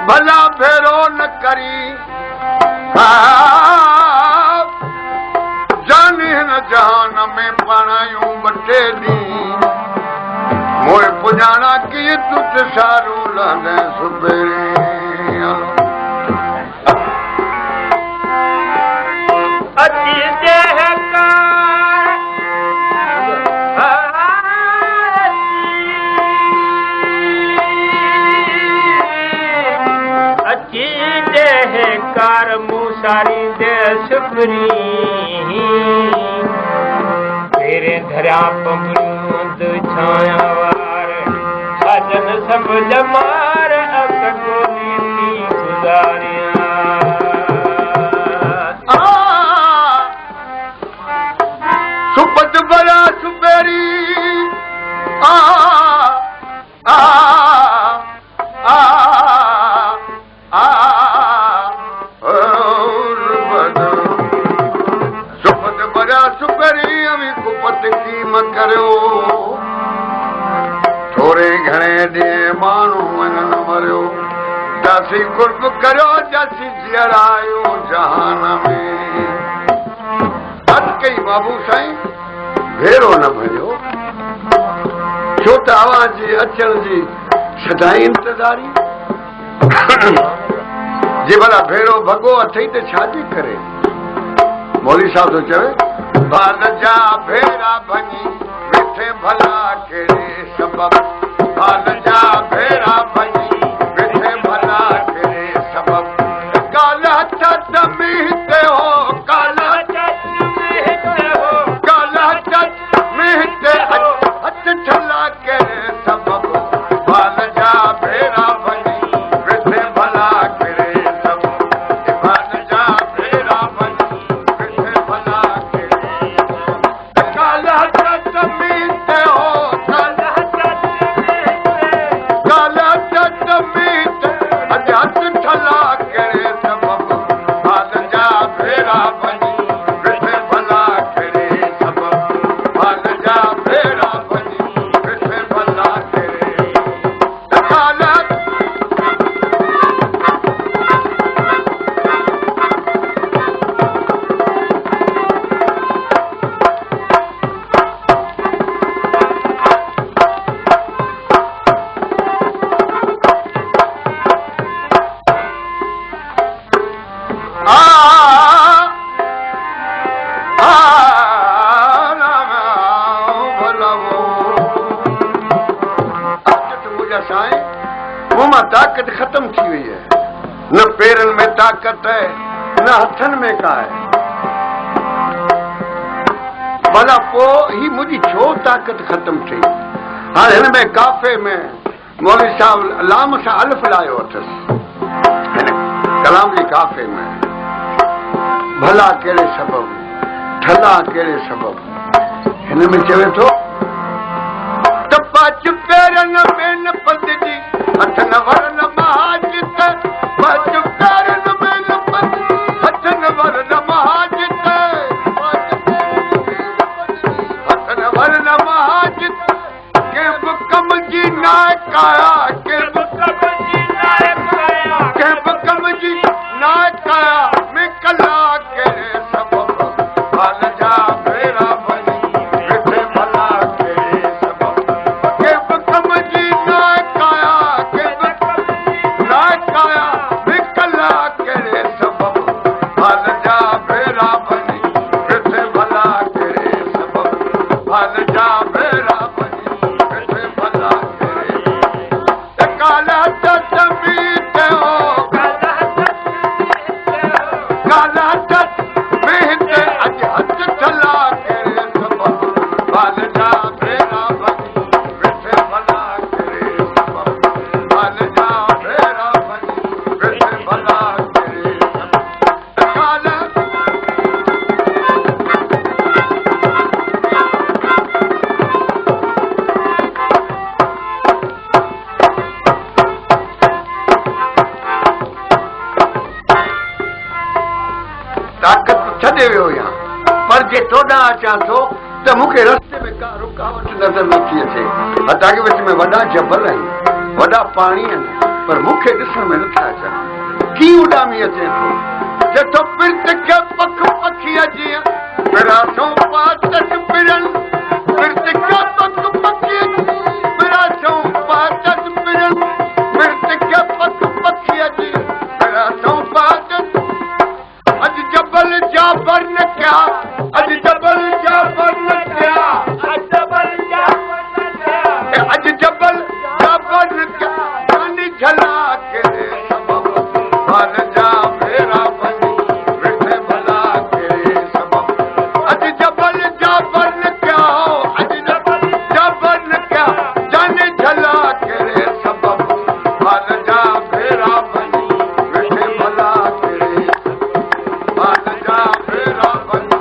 भला फेरो न करी जानी हिन जहान में पाणायूं बटे दी मोए पुजाना की तुत सारू लहंदे सुबेरे सारी दे सुपरी तेरे धरा पमरूद छाया वार सजन सब जमार अक गोली थी गुजारिया सुपत बड़ा सुपेरी थोरे घणे ॾींहं माण्हू वञण मरियो जासी कुर्ब करियो जासी जीअरायो जहान में हथ कई बाबू साईं भेरो न भॼो छो त आवाज़ जी अचण जी सदाई इंतज़ारी जे भला भेरो भॻो अथई त छाजी करे मौली साहब थो चवे बाल जा भेरा भञी वेठे भला कहिड़े सबब बाल जा भेरा भञी वेठे भला कहिड़े सबब काल हथ मीह ते हो काल हथ मीह ते हथ ठला कहिड़े सबब बाल जा भेरा भञी वेठे भला कहिड़े सबब बाल जा भेरा भञी वेठे भला ताकत खत्म थी वही है न पेरन में ताकत है न हथन में का है भला पो ही मुझी छो ताकत खत्म थी हाँ हिन में काफे में मौलवी साहब लाम सा अल्फ लायो अथस कलाम जी काफे में भला केड़े सबब ठला केड़े सबब हिन में चवे थो टपा पेरन में न पदजी हथ न वरन महाजित बच पेरन में न पदजी हथ न वरन महाजित हथ न वरन महाजित के कम जी नायक आया के कम जी नायक आया में कला के सबब बाल जा भेरा भली वेठे भला ताक़त छॾे वियो आहियां, पर जे तोॾां अचां थो त मूंखे रस्ते में का रुकावट नज़र नथी अचे। हालांकि विच में वॾा जबल आहिनि, वॾा पाणी आहिनि, पर मूंखे ॾिसण में नथा अचनि। कीअं उॾामी अचे थो जेठो पिर्त खे पख पखीअ जीअं विरासों पातक पिरन, पिर्त खे पख पखीअ विरासों पातक पिरन, पिर्त खे पख पखीअ जीअं विरासों पातक। अॼु जबल जाबर न क्या, अॼु जबल जाबर न क्या, अॼु जबल जाबर न क्या, अॼु जबल जाबर न क्या, जानी झला के सबब भाल जा भेरा बनी वेठे भला के सबब। अॼु जबल जाबर न क्या, अॼु जबल जाबर न क्या, जानी झला के सबब भाल जा भेरा बनी वेठे भला के भाल जा भेरा बनी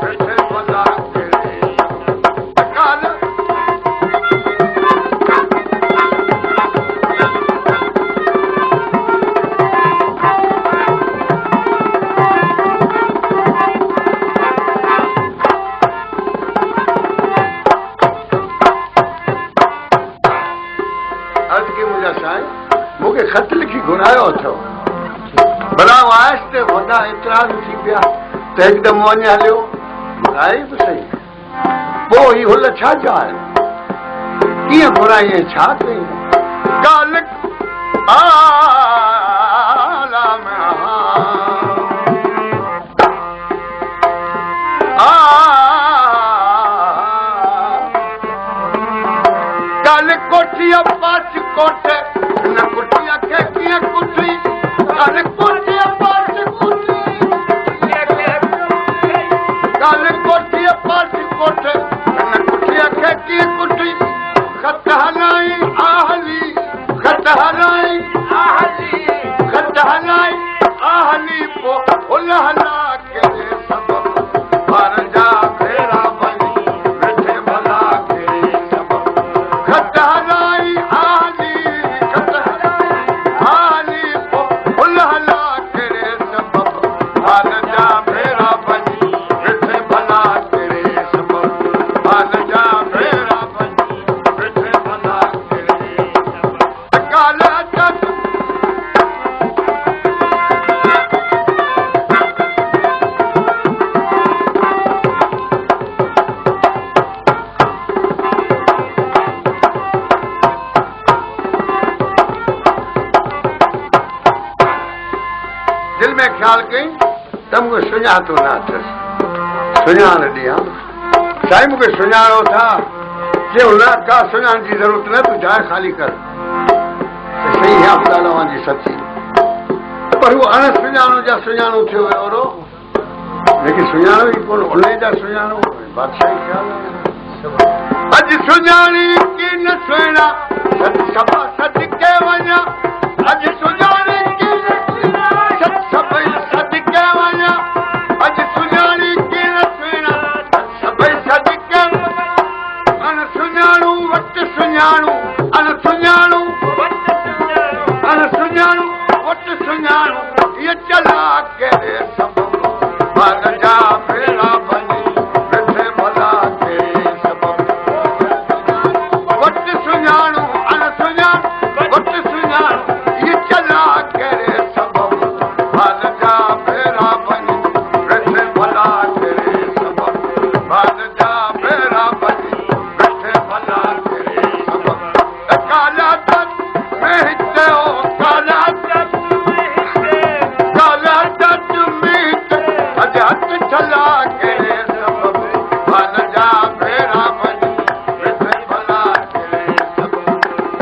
वेठे भला के काल। अर्ज की मुंहिंजा साईं मूंखे ख़त लिखी घुरायो अथव, भला आयसि ते वॾा एतिराज़ थी पिया त हिकदमि वञ हलियो। घुराई बि सही, पोइ ही हुल छा जाए, कीअं घुराई ऐं छा कई? काल आलम काल कोठीअ पास कोठे न कुटिया खे कीअं कुठी, काल कोठीअ पास कुठी, काल कोठीअ पास कोठे न कुटिया खे कीअं कुठी। ख़त हलाई आहली, ख़त हलाई आहली, ख़त हलाई आहली, पोइ हुल हला के सबब भार जा भेरा बनी वेठे भला के सबब। ख़त हलाई आहली, ख़त हलाई आहली, पोइ हुल हला के सबब भार जा भेरा बनी वेठे भला के सबब भार जा भेरा बनी वेठे भला के सबब। काल अचत दिल में ख्याल कई त मूंखे सुञातो न अथसि, सुञाण ॾियां साईं मूंखे सुञाणो था जे हुन का सुञाण जी ज़रूरत न, तूं जाइ ख़ाली कर। सही है ॻाल्हि जी सची, पर उहो अण सुञाणो जा सुञाणो थियो वियो ओड़ो, लेकिन सुञाणो ई कोन उन जा सुञाणो बादशाही ख़्याल। अॼु सुञाणी की न सुहिणा सभा सदके वञा, अॼु सुञाणी की न सभई सदके वञा, अॼु सुञाणी की न सुहिणा सभई सदके अण सुञाणू वटि सुञाणू, अण सुञाणू अण सुञाणू वटि सुञाणू, इहे चला के सबब भाग जा भेरा बनी वेठे भला के सबब। वटि सुञाणू अण सुञाणू वटि सुञाणू, इहे चला के सबब भाग जा भेरा बनी वेठे भला के सबब भाग जा भेरा बनी वेठे भला के सबब। काला तत में हिते हो, काला तत में हिते, काला तत में हिते, अॼु हथ चला के सबब भाल जा भेरा बनी वेठे भला के सबब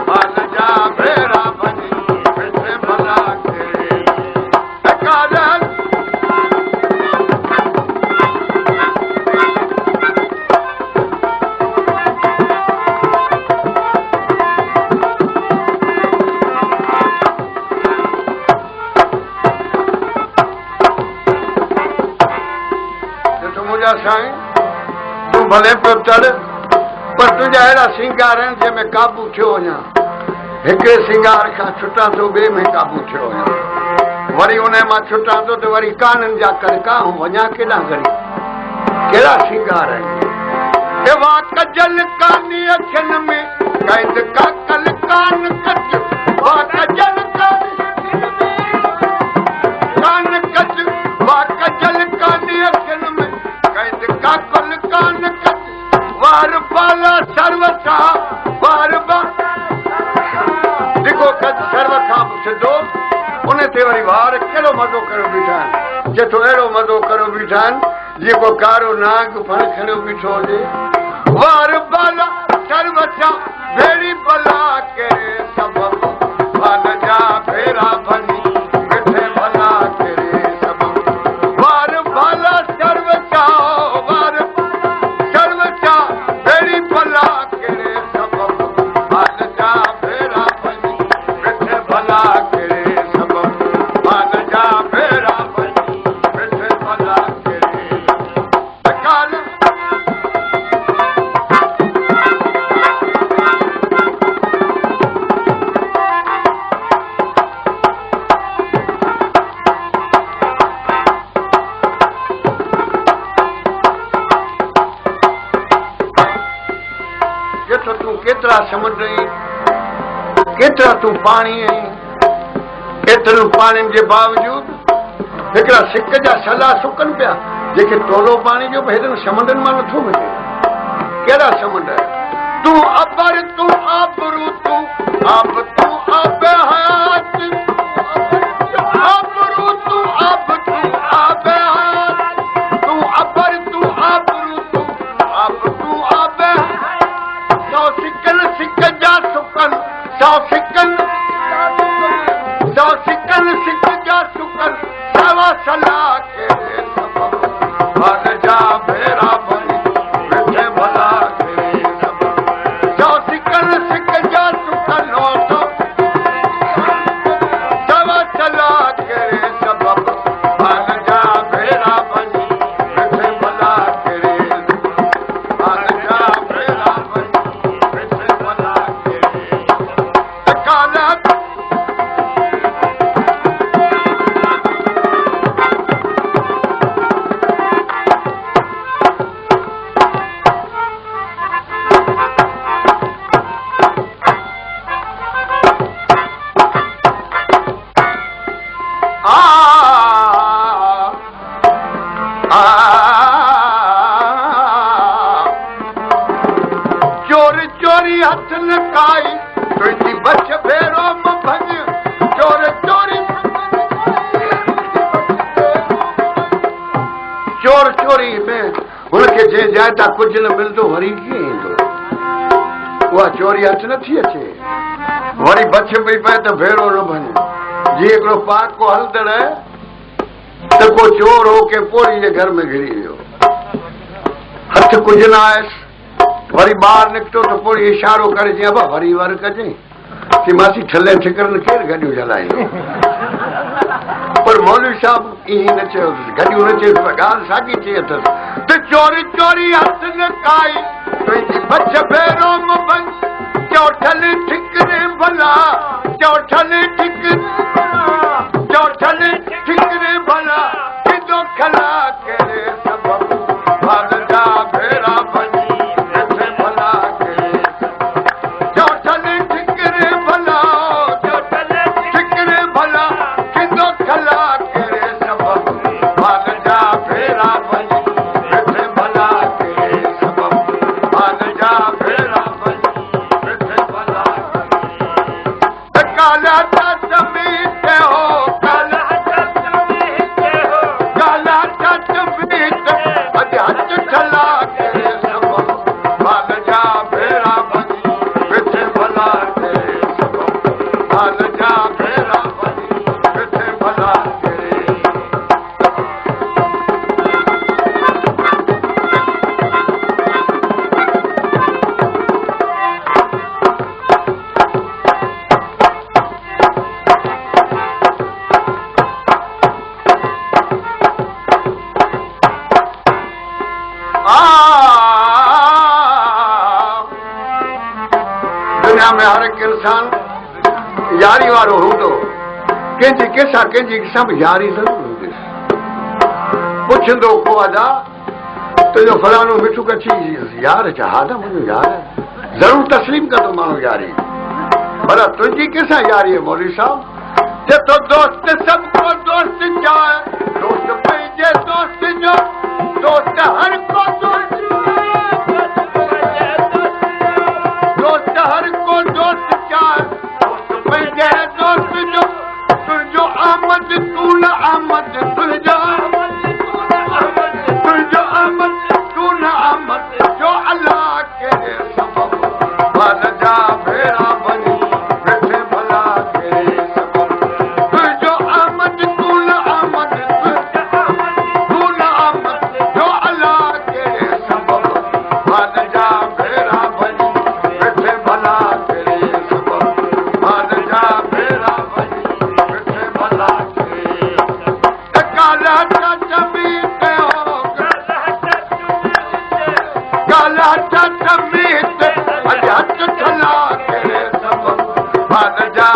भाल जा भेरा बनी वेठे भला के काला। मुंहिंजा साईं तूं भले पियो चढ़, पर तुंहिंजा अहिड़ा सिंगार आहिनि जंहिंमें काबू थियो वञा, हिकिड़े सिंगार खां छुटा थो ॿिए में काबू थियो वञा। वरी उन मां छुटां थो त वरी काननि जा कड़का वञा केॾां घड़ी कहिड़ा श्रंगार आहिनि वाह कजल कानी अखियुनि में कैद काकल कान कच वाह कजल कान कच वाह कजल कानी अखियुनि में कैद काकल कान कच वार बाला सर्वथा वार जेको कच सर्व खां सिधो उन ते वरी वार कहिड़ो मज़ो करे बीठा आहिनि जेको अहिड़ो मज़ो करे बीठा आहिनि जेको कारो नाग फण खणियो बीठो हुजे वार बाला सर्वथा भेड़ी भला करे सबब भाग जा फेरा भनी मिठे भला करे सबब वार बाला सर्वथा भेड़ी भला करे सबब भाग जा फेरा भनी मिठे भला करे सबब भाग जा फेरा भनी मिठे भला करे काल केतिरा समुंड केतिरा तूं पाणी आहीं एतिरनि पाणियुनि जे बावजूद हिकिड़ा सिक जा सला सुकनि पिया जेके टोलो पाणी जो बि हेॾनि समुंडनि मां नथो मिले कहिड़ा समुंड तूं अबर तूं आबरू तूं आब तूं आब हयात आबरू तूं आब तूं आब हयात तूं अबर तूं आबरू तूं आब तूं आब सौ सिकन सिक जा सुकन सौ सिकन सिक जा सुकन सवा सला के सबब भाग जा भेरा भनी मिठे भला के सबब सौ सिकन सिक जा सुकन हो सवा सला के सबब भाग जा भेरा भनी मिठे भला के भाग जा भेरा भनी चोरी चोरी हथ लकाई तुझी बच भेरो भंज चोर चोरी चोर चोरी में हुनखे जे जायता कुझु न मिलंदो वरी कीअं ईंदो उहा चोरी हथ नथी अचे वरी बच पई पए त भेरो न भंज जीअं हिकिड़ो पाक को हलंदड़ त को चोर हो के पोड़ी जे घर में घिरी वियो हथ कुझु न आयसि वरी ॿाहिरि निकितो त पोड़ी इशारो करे चई अबा वरी वर कजांइ कि मासी ठले ठिकरनि केरु गॾियूं जलाईंदो पर मौलवी साहब ईअं न चयो गॾियूं न चयो ॻाल्हि साॻी चई अथसि त चोरी चोरी हथ न काई तुंहिंजी बच भेरो बंद चौठल ठिकरे भला चौठल ठिकरे भला किदो खला करे सबब भाग जा भेरा भनी मिठे भला करे चौठल ठिकरे भला किदो खला करे सबब भाग जा भेरा भनी मिठे भला करे सबब भाग जा भेरा भनी मिठे भला करे काला समीत हो हथ ठला करे सबब भाग जा भेरा भनी मिठे भला करे सबब भाग जा भेरा भनी मिठे भला करे दुनिया में हर एक इंसान यारी वारो हूंदो कंहिंजी कंहिंसां बि यारी ज़रूरु हूंदी पुछंदो को अदा तुंहिंजो फलाणो मिठू कच्छी यार छा हा न मुंहिंजो यार ज़रूरु तस्लीम कंदो माण्हू यारी पर तुंहिंजी कंहिंसां यारी आहे मौलवी साहब जेतो दोस्त सबको दोस्त चाहे दोस्त पंहिंजे दोस्त जो दोस्त हर को दोस्त हर को दोस्त चाहे दोस्त पंहिंजे दोस्त जो तुंहिंजो आमद तूं न आमद तुंहिंजो आमद तूं न आमद जो अलाह कहिड़े सबब भल जा भेड़ा बनी वेठे भला कहिड़े सबब तुंहिंजो आमद तूं न आमद तूं न आमद जो अलाह कहिड़े सबब भल जा भेड़ा बनी वेठे भला कहिड़े सबब भल जा भेड़ा बनी वेठे भला कहिड़े काला चाचा बि काला चाचा मीत हथ ठला कहिड़े सबब भल जा